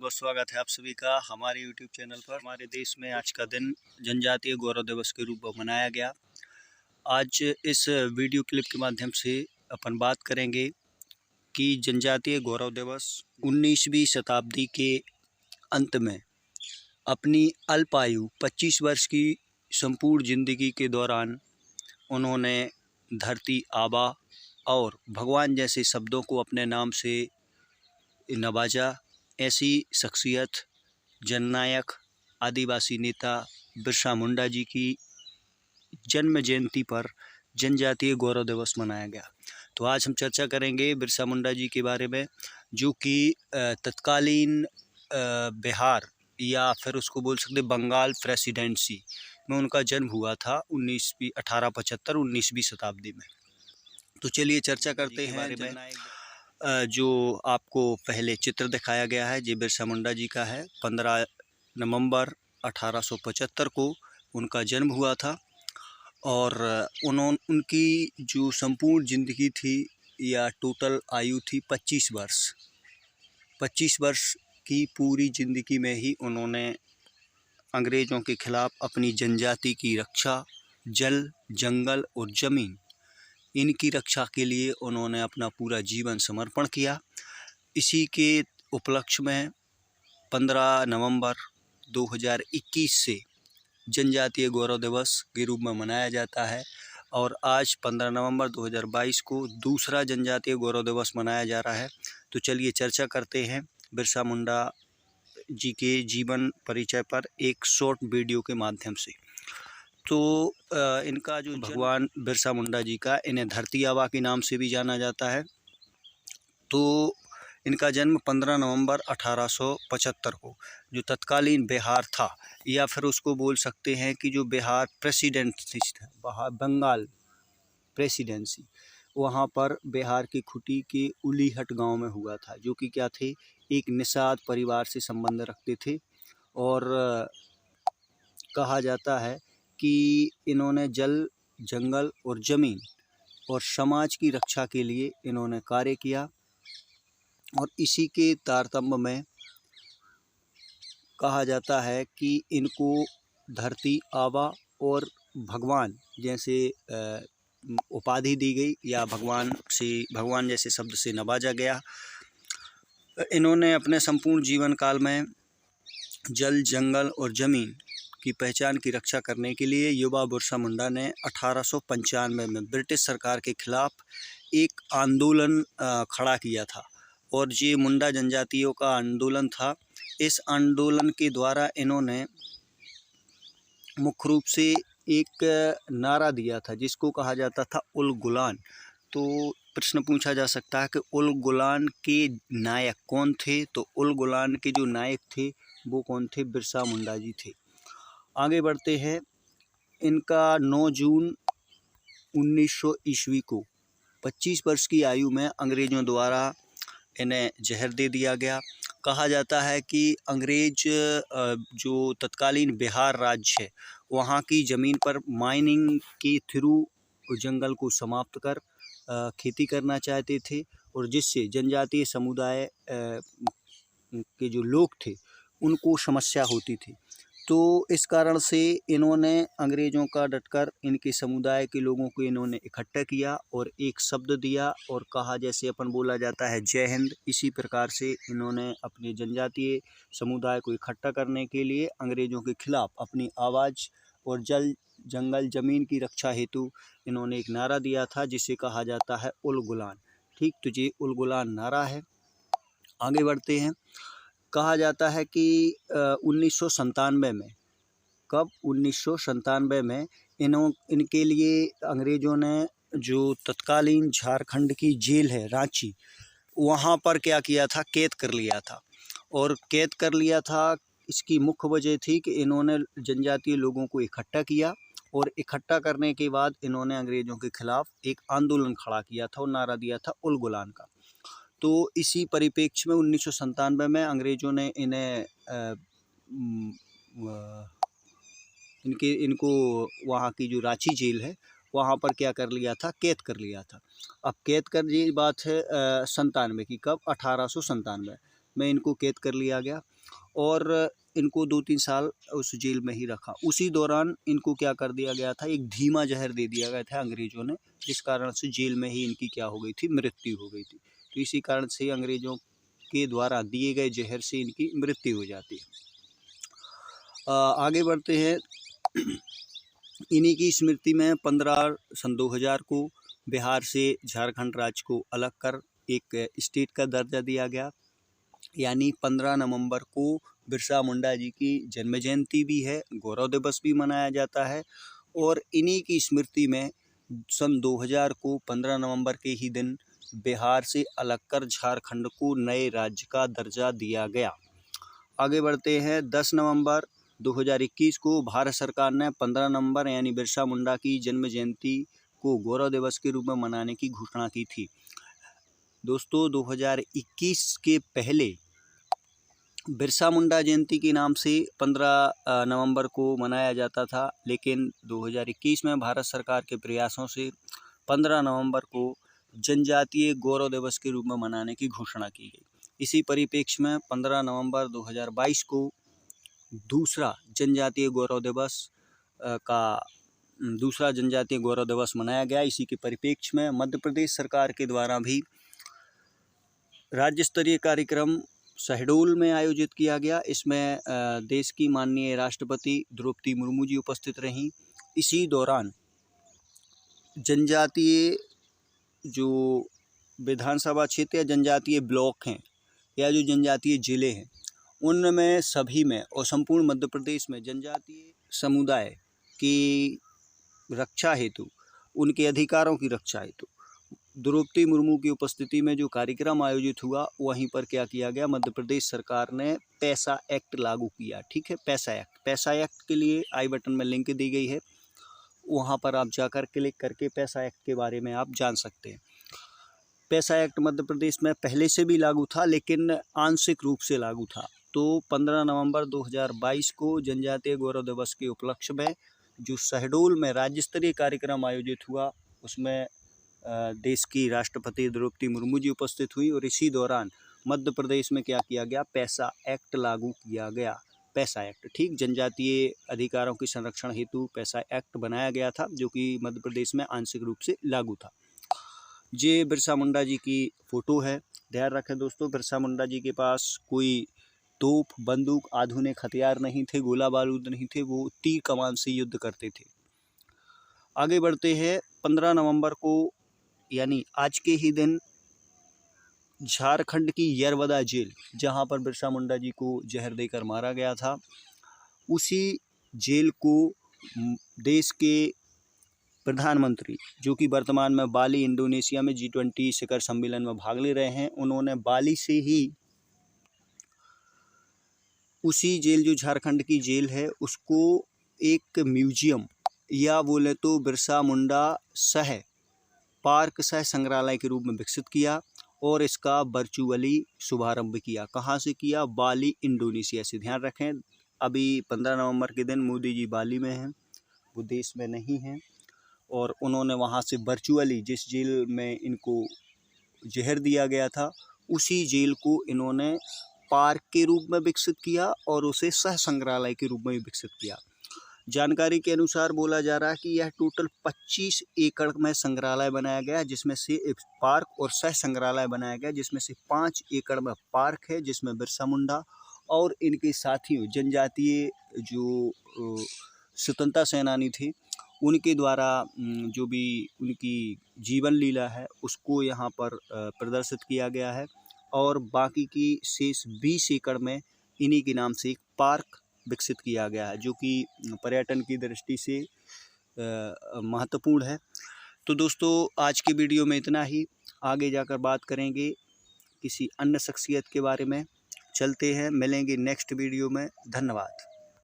बहुत स्वागत है आप सभी का हमारे YouTube चैनल पर। हमारे देश में आज का दिन जनजातीय गौरव दिवस के रूप में मनाया गया। आज इस वीडियो क्लिप के माध्यम से अपन बात करेंगे कि जनजातीय गौरव दिवस 19वीं शताब्दी के अंत में अपनी अल्पायु 25 वर्ष की संपूर्ण जिंदगी के दौरान उन्होंने धरती आबा और भगवान जैसे शब्दों को अपने नाम से नवाजा। ऐसी शख्सियत जननायक आदिवासी नेता बिरसा मुंडा जी की जन्म जयंती पर जनजातीय गौरव दिवस मनाया गया। तो आज हम चर्चा करेंगे बिरसा मुंडा जी के बारे में, जो कि तत्कालीन बिहार या फिर उसको बोल सकते बंगाल प्रेसिडेंसी में उनका जन्म हुआ था 1875-19वीं शताब्दी में। तो चलिए चर्चा करते हैं बारे में। जो आपको पहले चित्र दिखाया गया है ये बिरसा मुंडा जी का है। 15 नवंबर 1875 को उनका जन्म हुआ था और उनकी जो संपूर्ण ज़िंदगी थी या टोटल आयु थी 25 वर्ष। 25 वर्ष की पूरी ज़िंदगी में ही उन्होंने अंग्रेज़ों के ख़िलाफ़ अपनी जनजाति की रक्षा, जल, जंगल और ज़मीन इनकी रक्षा के लिए उन्होंने अपना पूरा जीवन समर्पण किया। इसी के उपलक्ष्य में 15 नवंबर 2021 से जनजातीय गौरव दिवस के रूप में मनाया जाता है और आज 15 नवंबर 2022 को दूसरा जनजातीय गौरव दिवस मनाया जा रहा है। तो चलिए चर्चा करते हैं बिरसा मुंडा जी के जीवन परिचय पर एक शॉर्ट वीडियो के माध्यम से। तो इनका जो भगवान बिरसा मुंडा जी का, इन्हें धरती आबा के नाम से भी जाना जाता है। तो इनका जन्म 15 नवंबर 1875 को जो तत्कालीन बिहार था या फिर उसको बोल सकते हैं कि जो बिहार प्रेसिडेंसी था, बंगाल प्रेसिडेंसी, वहाँ पर बिहार की खुटी के उलीहट गांव में हुआ था, जो कि क्या थे, एक निषाद परिवार से संबंध रखते थे। और कहा जाता है कि इन्होंने जल, जंगल और ज़मीन और समाज की रक्षा के लिए इन्होंने कार्य किया। और इसी के तारतम्य में कहा जाता है कि इनको धरती आबा और भगवान जैसे उपाधि दी गई या भगवान जैसे शब्द से नवाजा गया। इन्होंने अपने संपूर्ण जीवन काल में जल, जंगल और ज़मीन की पहचान की रक्षा करने के लिए युवा बिरसा मुंडा ने 1895 में ब्रिटिश सरकार के खिलाफ एक आंदोलन खड़ा किया था और ये मुंडा जनजातियों का आंदोलन था। इस आंदोलन के द्वारा इन्होंने मुख्य रूप से एक नारा दिया था जिसको कहा जाता था उल गुलान। तो प्रश्न पूछा जा सकता है कि उल गुलान के नायक कौन थे? तो उल गुलान के जो नायक थे वो कौन थे? बिरसा मुंडा जी थे। आगे बढ़ते हैं। इनका 9 जून 1900 ईस्वी को 25 वर्ष की आयु में अंग्रेज़ों द्वारा इन्हें जहर दे दिया गया। कहा जाता है कि अंग्रेज जो तत्कालीन बिहार राज्य है वहाँ की ज़मीन पर माइनिंग के थ्रू जंगल को समाप्त कर खेती करना चाहते थे और जिससे जनजातीय समुदाय के जो लोग थे उनको समस्या होती थी। तो इस कारण से इन्होंने अंग्रेज़ों का डटकर इनके समुदाय के लोगों को इन्होंने इकट्ठा किया और एक शब्द दिया और कहा, जैसे अपन बोला जाता है जय हिंद, इसी प्रकार से इन्होंने अपने जनजातीय समुदाय को इकट्ठा करने के लिए अंग्रेज़ों के खिलाफ़ अपनी आवाज़ और जल, जंगल, ज़मीन की रक्षा हेतु इन्होंने एक नारा दिया था जिसे कहा जाता है उल गुलान। ठीक, तो ये उल गुलान नारा है। आगे बढ़ते हैं। कहा जाता है कि 1997 में, कब? 1997 में इनके लिए अंग्रेज़ों ने जो तत्कालीन झारखंड की जेल है रांची, वहाँ पर क्या किया था, कैद कर लिया था। और कैद कर लिया था, इसकी मुख्य वजह थी कि इन्होंने जनजातीय लोगों को इकट्ठा किया और इकट्ठा करने के बाद इन्होंने अंग्रेज़ों के खिलाफ़ एक आंदोलन खड़ा किया था और नारा दिया था उल गुलान का। तो इसी परिप्रेक्ष्य में 1997 में अंग्रेज़ों ने इनको वहाँ की जो रांची जेल है वहाँ पर क्या कर लिया था, कैद कर लिया था। अब कैद कर ये बात है 97 की, कब? 1897। में इनको कैद कर लिया गया और इनको 2-3 साल उस जेल में ही रखा। उसी दौरान इनको क्या कर दिया गया था, एक धीमा जहर दे दिया गया था अंग्रेज़ों ने, जिस कारण से जेल में ही इनकी क्या हो गई थी, मृत्यु हो गई थी। तो इसी कारण से अंग्रेज़ों के द्वारा दिए गए जहर से इनकी मृत्यु हो जाती है। आगे बढ़ते हैं। इन्हीं की स्मृति में 15 सन 2000 को बिहार से झारखंड राज्य को अलग कर एक स्टेट का दर्जा दिया गया। यानी 15 नवंबर को बिरसा मुंडा जी की जन्म जयंती भी है, गौरव दिवस भी मनाया जाता है और इन्हीं की स्मृति में सन 2000 को 15 नवंबर के ही दिन बिहार से अलग कर झारखंड को नए राज्य का दर्जा दिया गया। आगे बढ़ते हैं। 10 नवंबर 2021 को भारत सरकार ने 15 नवंबर यानी बिरसा मुंडा की जन्म जयंती को गौरव दिवस के रूप में मनाने की घोषणा की थी। दोस्तों 2021 के पहले बिरसा मुंडा जयंती के नाम से 15 नवंबर को मनाया जाता था, लेकिन 2021 में भारत सरकार के प्रयासों से 15 नवंबर को जनजातीय गौरव दिवस के रूप में मनाने की घोषणा की गई। इसी परिप्रेक्ष्य में 15 नवंबर 2022 को दूसरा जनजातीय गौरव दिवस मनाया गया। इसी के परिप्रेक्ष्य में मध्य प्रदेश सरकार के द्वारा भी राज्य स्तरीय कार्यक्रम शहडोल में आयोजित किया गया। इसमें देश की माननीय राष्ट्रपति द्रौपदी मुर्मू जी उपस्थित रहीं। इसी दौरान जनजातीय जो विधानसभा क्षेत्र या जनजातीय ब्लॉक हैं या जो जनजातीय जिले हैं, उनमें सभी में और संपूर्ण मध्य प्रदेश में जनजातीय समुदाय की रक्षा हेतु, उनके अधिकारों की रक्षा हेतु द्रौपदी मुर्मू की उपस्थिति में जो कार्यक्रम आयोजित हुआ, वहीं पर क्या किया गया, मध्य प्रदेश सरकार ने पैसा एक्ट लागू किया। ठीक है, पैसा एक्ट के लिए आई बटन में लिंक दी गई है, वहां पर आप जाकर क्लिक करके पैसा एक्ट के बारे में आप जान सकते हैं। पैसा एक्ट मध्य प्रदेश में पहले से भी लागू था, लेकिन आंशिक रूप से लागू था। तो 15 नवंबर 2022 को जनजातीय गौरव दिवस के उपलक्ष्य में जो शहडोल में राज्य स्तरीय कार्यक्रम आयोजित हुआ, उसमें देश की राष्ट्रपति द्रौपदी मुर्मू जी उपस्थित हुई और इसी दौरान मध्य प्रदेश में क्या किया गया, पैसा एक्ट लागू किया गया। पैसा एक्ट, ठीक, जनजातीय अधिकारों के संरक्षण हेतु पैसा एक्ट बनाया गया था, जो कि मध्य प्रदेश में आंशिक रूप से लागू था। ये बिरसा मुंडा जी की फ़ोटो है। ध्यान रखें दोस्तों, बिरसा मुंडा जी के पास कोई तोप, बंदूक, आधुनिक हथियार नहीं थे, गोला बारूद नहीं थे, वो तीर कमान से युद्ध करते थे। आगे बढ़ते हैं। 15 नवंबर को यानी आज के ही दिन झारखंड की यरवदा जेल, जहां पर बिरसा मुंडा जी को जहर देकर मारा गया था, उसी जेल को देश के प्रधानमंत्री, जो कि वर्तमान में बाली इंडोनेशिया में G20 शिखर सम्मेलन में भाग ले रहे हैं, उन्होंने बाली से ही उसी जेल, जो झारखंड की जेल है, उसको एक म्यूजियम या बोले तो बिरसा मुंडा पार्क सह संग्रहालय के रूप में विकसित किया और इसका वर्चुअली शुभारंभ किया। कहाँ से किया? बाली इंडोनेशिया से। ध्यान रखें, अभी 15 नवंबर के दिन मोदी जी बाली में हैं, वो देश में नहीं हैं, और उन्होंने वहाँ से वर्चुअली, जिस जेल में इनको जहर दिया गया था, उसी जेल को इन्होंने पार्क के रूप में विकसित किया और उसे सह संग्रहालय के रूप में विकसित किया। जानकारी के अनुसार बोला जा रहा है कि यह टोटल 25 एकड़ में संग्रहालय बनाया गया, जिसमें से एक पार्क और सह संग्रहालय बनाया गया, जिसमें से 5 एकड़ में पार्क है, जिसमें बिरसा मुंडा और इनके साथियों, जनजातीय जो स्वतंत्रता सेनानी थे, उनके द्वारा जो भी उनकी जीवन लीला है, उसको यहाँ पर प्रदर्शित किया गया है। और बाकी की शेष 20 एकड़ में इन्हीं के नाम से एक पार्क विकसित किया गया है, जो कि पर्यटन की दृष्टि से महत्वपूर्ण है। तो दोस्तों, आज की वीडियो में इतना ही। आगे जाकर बात करेंगे किसी अन्य शख्सियत के बारे में। चलते हैं, मिलेंगे नेक्स्ट वीडियो में। धन्यवाद।